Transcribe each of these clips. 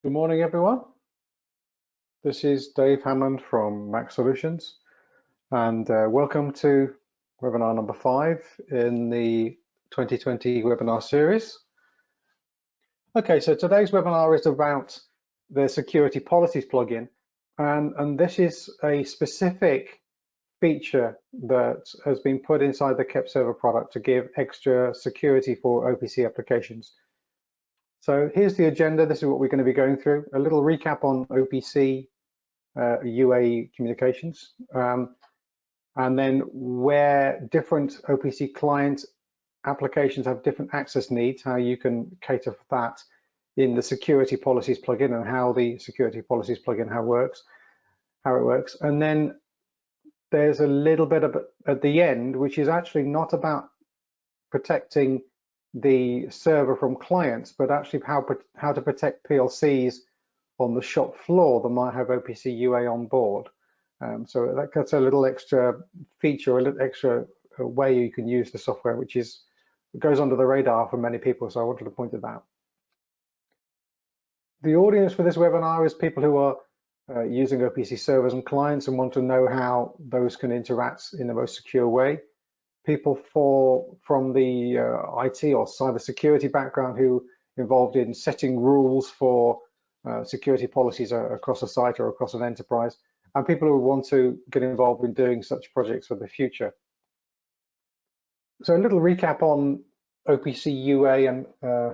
Good morning, everyone. This is Dave Hammond from M.A.C Solutions, and welcome to webinar number 5 in the 2020 webinar series. Okay, so today's webinar is about the security policies plugin, and this is a specific feature that has been put inside the KEPServer product to give extra security for OPC applications. So here's the agenda. This is what we're going to be going through. A little recap on OPC-UA communications, and then where different OPC client applications have different access needs, how you can cater for that in the security policies plugin, and how the security policies plugin how it works. And then there's a little bit of at the end, which is actually not about protecting the server from clients, but actually how to protect PLCs on the shop floor that might have OPC-UA on board. So that's a little extra feature, a little extra way you can use the software, which goes under the radar for many people, so I wanted to point it out. The audience for this webinar is people who are using OPC servers and clients and want to know how those can interact in the most secure way. People from the IT or cybersecurity background who are involved in setting rules for security policies across a site or across an enterprise, and people who want to get involved in doing such projects for the future. So a little recap on OPC-UA and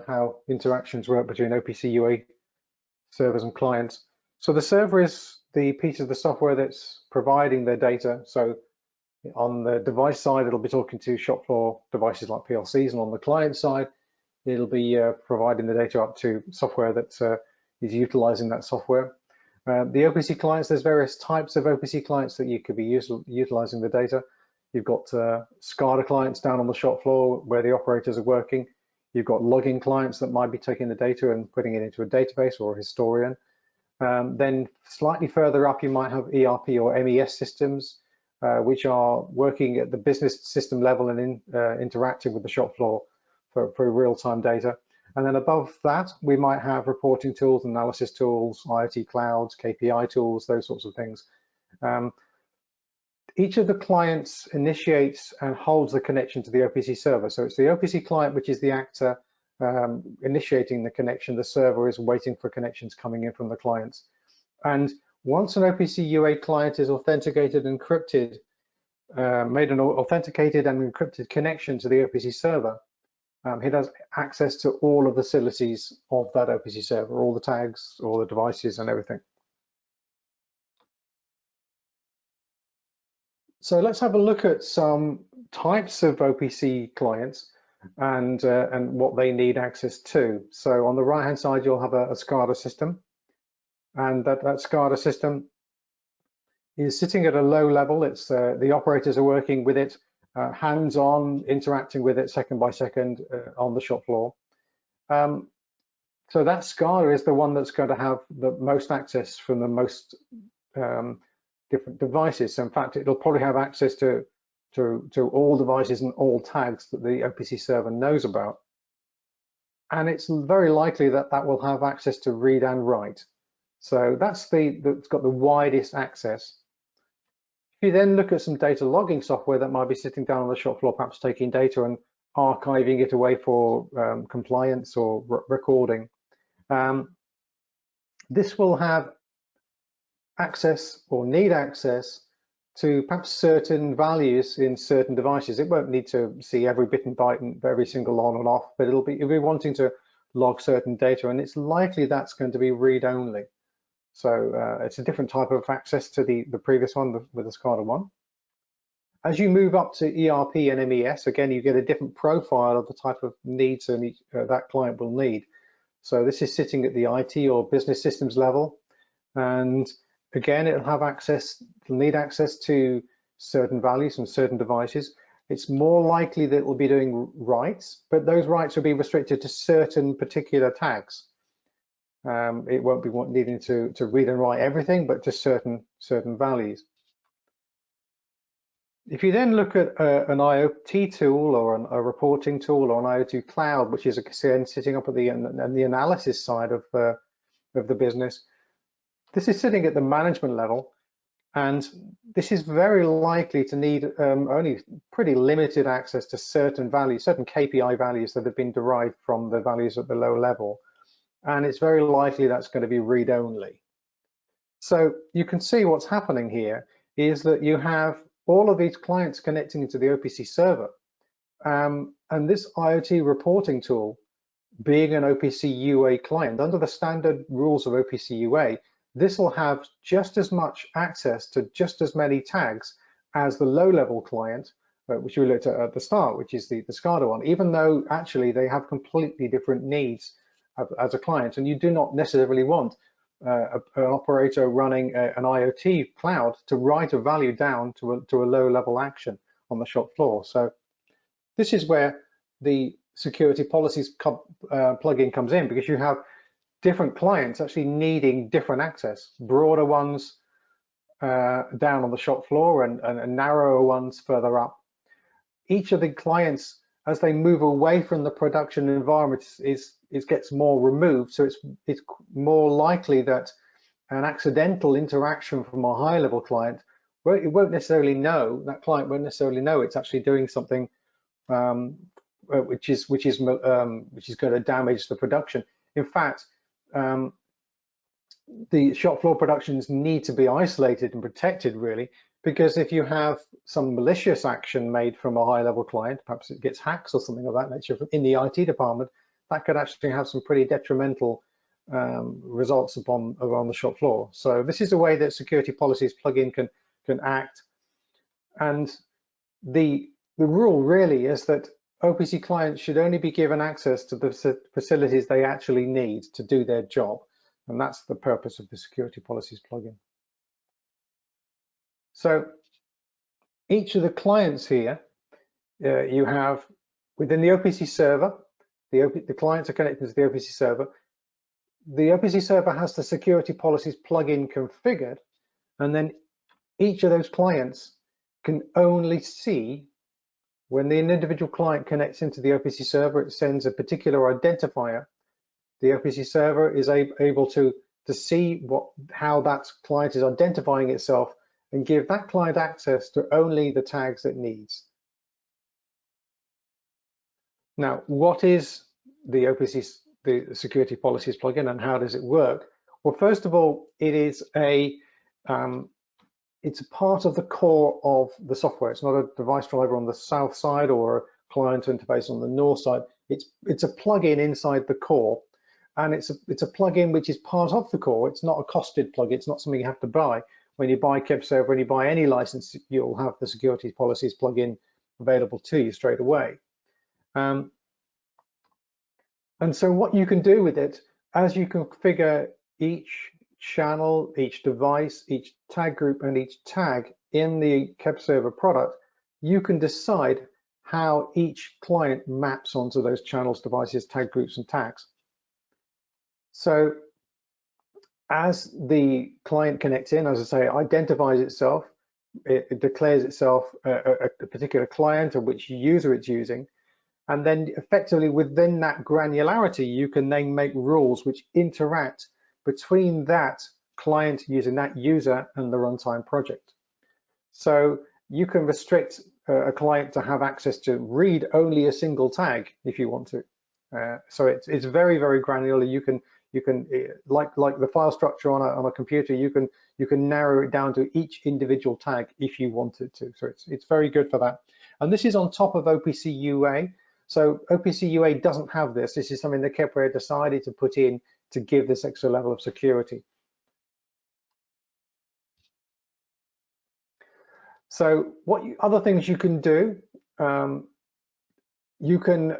how interactions work between OPC-UA servers and clients. So the server is the piece of the software that's providing the data. So on the device side, it'll be talking to shop floor devices like PLCs, and on the client side, it'll be providing the data up to software that is utilizing that software. The OPC clients, there's various types of OPC clients that you could be utilizing the data. You've got SCADA clients down on the shop floor where the operators are working. You've got logging clients that might be taking the data and putting it into a database or a historian. Then slightly further up, you might have ERP or MES systems, which are working at the business system level and interacting with the shop floor for real-time data. And then above that, we might have reporting tools, analysis tools, IoT clouds, KPI tools, those sorts of things. Each of the clients initiates and holds the connection to the OPC server. So it's the OPC client, which is the actor initiating the connection. The server is waiting for connections coming in from the clients. And once an OPC-UA client is authenticated and encrypted, made an authenticated and encrypted connection to the OPC server, it has access to all of the facilities of that OPC server, all the tags, all the devices and everything. So let's have a look at some types of OPC clients and what they need access to. So on the right-hand side, you'll have a SCADA system, and that SCADA system is sitting at a low level. It's the operators are working with it, hands-on, interacting with it second by second on the shop floor. So that SCADA is the one that's going to have the most access from the most different devices. So in fact, it'll probably have access to all devices and all tags that the OPC server knows about. And it's very likely that that will have access to read and write. So that's that's got the widest access. If you then look at some data logging software that might be sitting down on the shop floor, perhaps taking data and archiving it away for compliance or recording, this will have access or need access to perhaps certain values in certain devices. It won't need to see every bit and byte and every single on and off, but it'll be wanting to log certain data, and it's likely that's going to be read only. So it's a different type of access to the previous one with the SCADA one. As you move up to ERP and MES, again, you get a different profile of the type of needs that client will need. So this is sitting at the IT or business systems level, and again, it'll have access, it'll need access to certain values from certain devices. It's more likely that it will be doing writes, but those writes will be restricted to certain particular tags. It won't be needing to read and write everything, but just certain values. If you then look at an IoT tool or a reporting tool or an IoT cloud, which is again sitting up at the analysis side of of the business. This is sitting at the management level, and this is very likely to need only pretty limited access to certain values, certain KPI values that have been derived from the values at the low level. And it's very likely that's going to be read-only. So you can see what's happening here is that you have all of these clients connecting into the OPC server. And this IoT reporting tool, being an OPC-UA client, under the standard rules of OPC-UA, this will have just as much access to just as many tags as the low-level client, which we looked at the start, which is the SCADA one, even though actually they have completely different needs as a client. And you do not necessarily want an operator running an IoT cloud to write a value down to a low-level action on the shop floor. So this is where the security policies plugin comes in, because you have different clients actually needing different access, broader ones down on the shop floor and narrower ones further up. Each of the clients, as they move away from the production environment, gets more removed. So it's more likely that an accidental interaction from a high level client, well, it won't necessarily know, that client won't necessarily know it's actually doing something which is going to damage the production. In fact, the shop floor productions need to be isolated and protected, really, because if you have some malicious action made from a high-level client, perhaps it gets hacks or something of that nature in the IT department, that could actually have some pretty detrimental results around the shop floor. So this is a way that security policies plugin can act. And the rule really is that OPC clients should only be given access to the facilities they actually need to do their job. And that's the purpose of the security policies plugin. So each of the clients here, you have within the OPC server, the clients are connected to the OPC server. The OPC server has the security policies plugin configured, and then each of those clients can only see when the individual client connects into the OPC server, it sends a particular identifier. The OPC server is able to see how that client is identifying itself and give that client access to only the tags it needs. Now, what is the security policies plugin, and how does it work? Well, first of all, it is it's a part of the core of the software. It's not a device driver on the south side or a client interface on the north side. It's a plugin inside the core, and it's a plugin which is part of the core. It's not a costed plugin. It's not something you have to buy. When you buy KEPServer, when you buy any license, you'll have the security policies plugin available to you straight away. And so what you can do with it, as you configure each channel, each device, each tag group, and each tag in the KEPServer product, you can decide how each client maps onto those channels, devices, tag groups, and tags. So as the client connects in, as I say, it identifies itself, it declares itself a particular client or which user it's using, and then effectively within that granularity, you can then make rules which interact between that client using that user and the runtime project. So you can restrict a client to have access to read only a single tag if you want to. So it's very, very granular. You can like the file structure on a computer, you can narrow it down to each individual tag if you wanted to. So it's very good for that. And this is on top of OPC-UA. So OPC-UA doesn't have this. This is something that Kepware decided to put in to give this extra level of security. So other things you can do, you can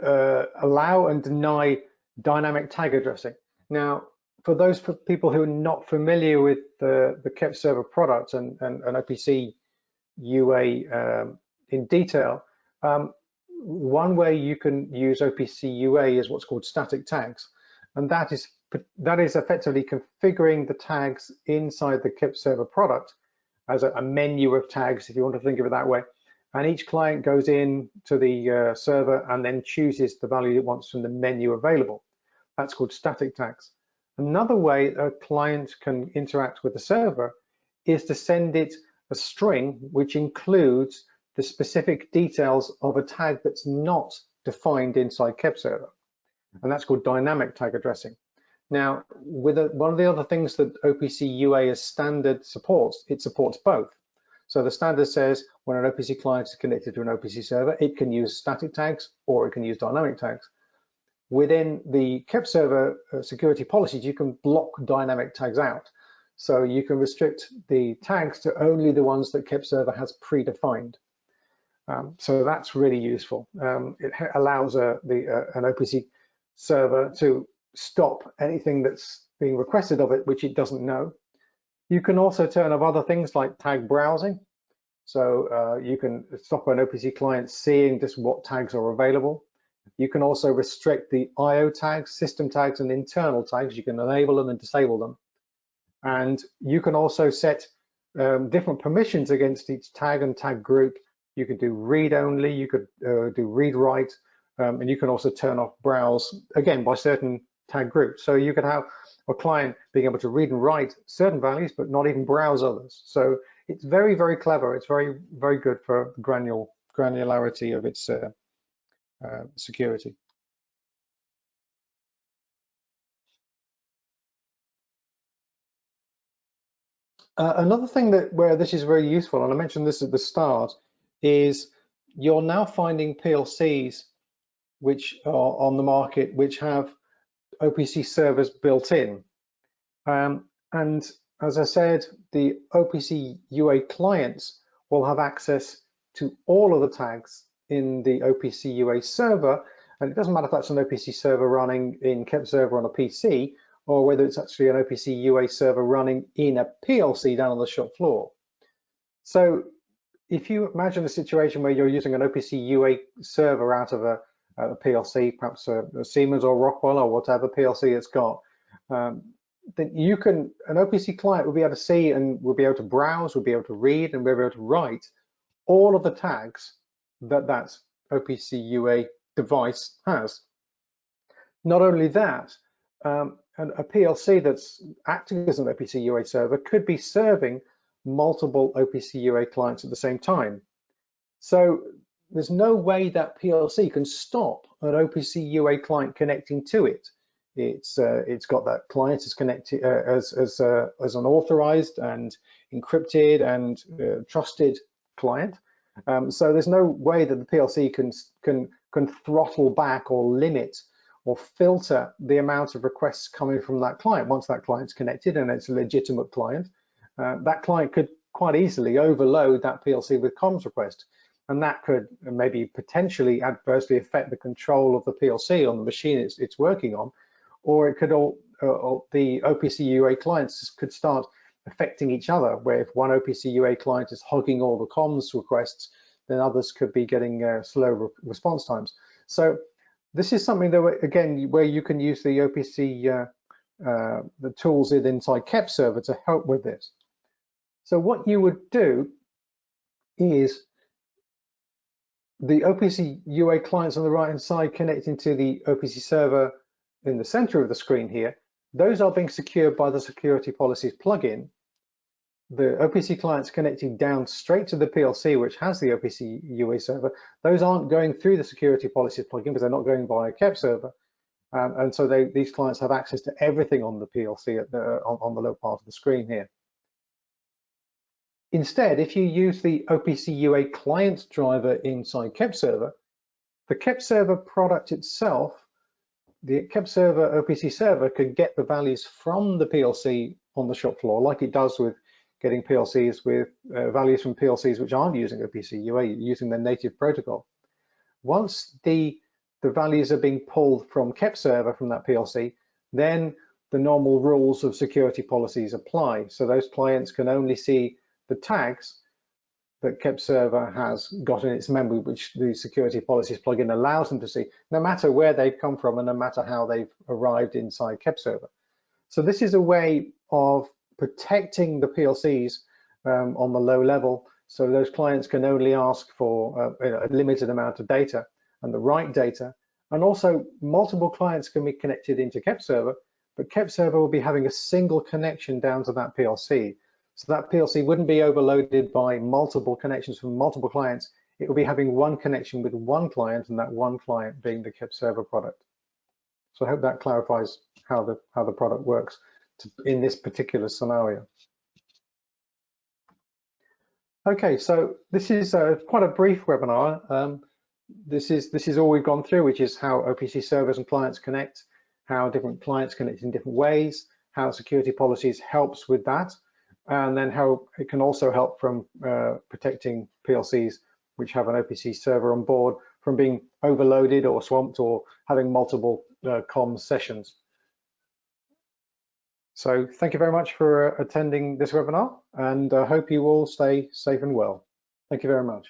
allow and deny dynamic tag addressing. Now, for those people who are not familiar with the KEPServer product and OPC-UA in detail, one way you can use OPC-UA is what's called static tags, and that is effectively configuring the tags inside the KEPServer product as a menu of tags, if you want to think of it that way. And each client goes in to the server and then chooses the value it wants from the menu available. That's called static tags. Another way a client can interact with the server is to send it a string which includes the specific details of a tag that's not defined inside KEPServer, and that's called dynamic tag addressing. Now, with one of the other things that OPC-UA as standard supports, it supports both. So the standard says when an OPC client is connected to an OPC server, it can use static tags or it can use dynamic tags. Within the KEPServer security policies, you can block dynamic tags out. So you can restrict the tags to only the ones that KEPServer has predefined. So that's really useful. It allows an OPC server to stop anything that's being requested of it, which it doesn't know. You can also turn off other things like tag browsing. So you can stop an OPC client seeing just what tags are available. You can also restrict the IO tags, system tags, and internal tags. You can enable them and disable them. And you can also set different permissions against each tag and tag group. You could do read only, you could do read write, and you can also turn off browse, again, by certain tag groups. So you could have a client being able to read and write certain values, but not even browse others. So it's very, very clever. It's very, very good for granularity of its security. Another thing where this is very useful, and I mentioned this at the start, is you're now finding PLCs which are on the market which have OPC servers built in. And as I said, the OPC-UA clients will have access to all of the tags in the OPC-UA server, and it doesn't matter if that's an OPC server running in KEPServer on a PC, or whether it's actually an OPC-UA server running in a PLC down on the shop floor. So if you imagine a situation where you're using an OPC-UA server out of a PLC, perhaps a Siemens or Rockwell or whatever PLC it's got, then you can, an OPC client will be able to see and will be able to browse, will be able to read, and will be able to write all of the tags that OPC-UA device has. Not only that, a PLC that's acting as an OPC-UA server could be serving multiple OPC-UA clients at the same time. So there's no way that PLC can stop an OPC-UA client connecting to it. It's got that client is connected as an authorized and encrypted and trusted client. So there's no way that the PLC can throttle back or limit or filter the amount of requests coming from that client. Once that client's connected and it's a legitimate client, that client could quite easily overload that PLC with comms request. And that could maybe potentially adversely affect the control of the PLC on the machine it's working on, or it could the OPC-UA clients could start affecting each other, where if one OPC-UA client is hogging all the comms requests, then others could be getting slow response times. So this is something that, again, where you can use the OPC, the tools inside KEPServer to help with this. So what you would do is the OPC-UA clients on the right-hand side connecting to the OPC server in the center of the screen here, those are being secured by the security policies plugin. The OPC clients connecting down straight to the PLC, which has the OPC-UA server, those aren't going through the security policies plugin because they're not going via KEPServer. And so these clients have access to everything on the PLC on the lower part of the screen here. Instead, if you use the OPC-UA client driver inside KEPServer, the KEPServer product itself, the KEPServer OPC server can get the values from the PLC on the shop floor, like it does with getting PLCs with values from PLCs which aren't using OPC-UA, using their native protocol. Once the values are being pulled from KEPServer from that PLC, then the normal rules of security policies apply. So those clients can only see the tags that KEPServer has got in its memory, which the security policies plugin allows them to see, no matter where they've come from and no matter how they've arrived inside KEPServer. So this is a way of protecting the PLCs on the low level, so those clients can only ask for a limited amount of data and the right data. And also multiple clients can be connected into KEPServer, but KEPServer will be having a single connection down to that PLC. So that PLC wouldn't be overloaded by multiple connections from multiple clients. It will be having one connection with one client, and that one client being the KEPServer product. So I hope that clarifies how the product works in this particular scenario. Okay, so this is quite a brief webinar. This is all we've gone through, which is how OPC servers and clients connect, how different clients connect in different ways, how security policies helps with that, and then how it can also help from protecting PLCs which have an OPC server on board from being overloaded or swamped or having multiple comms sessions. So thank you very much for attending this webinar, and I hope you all stay safe and well. Thank you very much.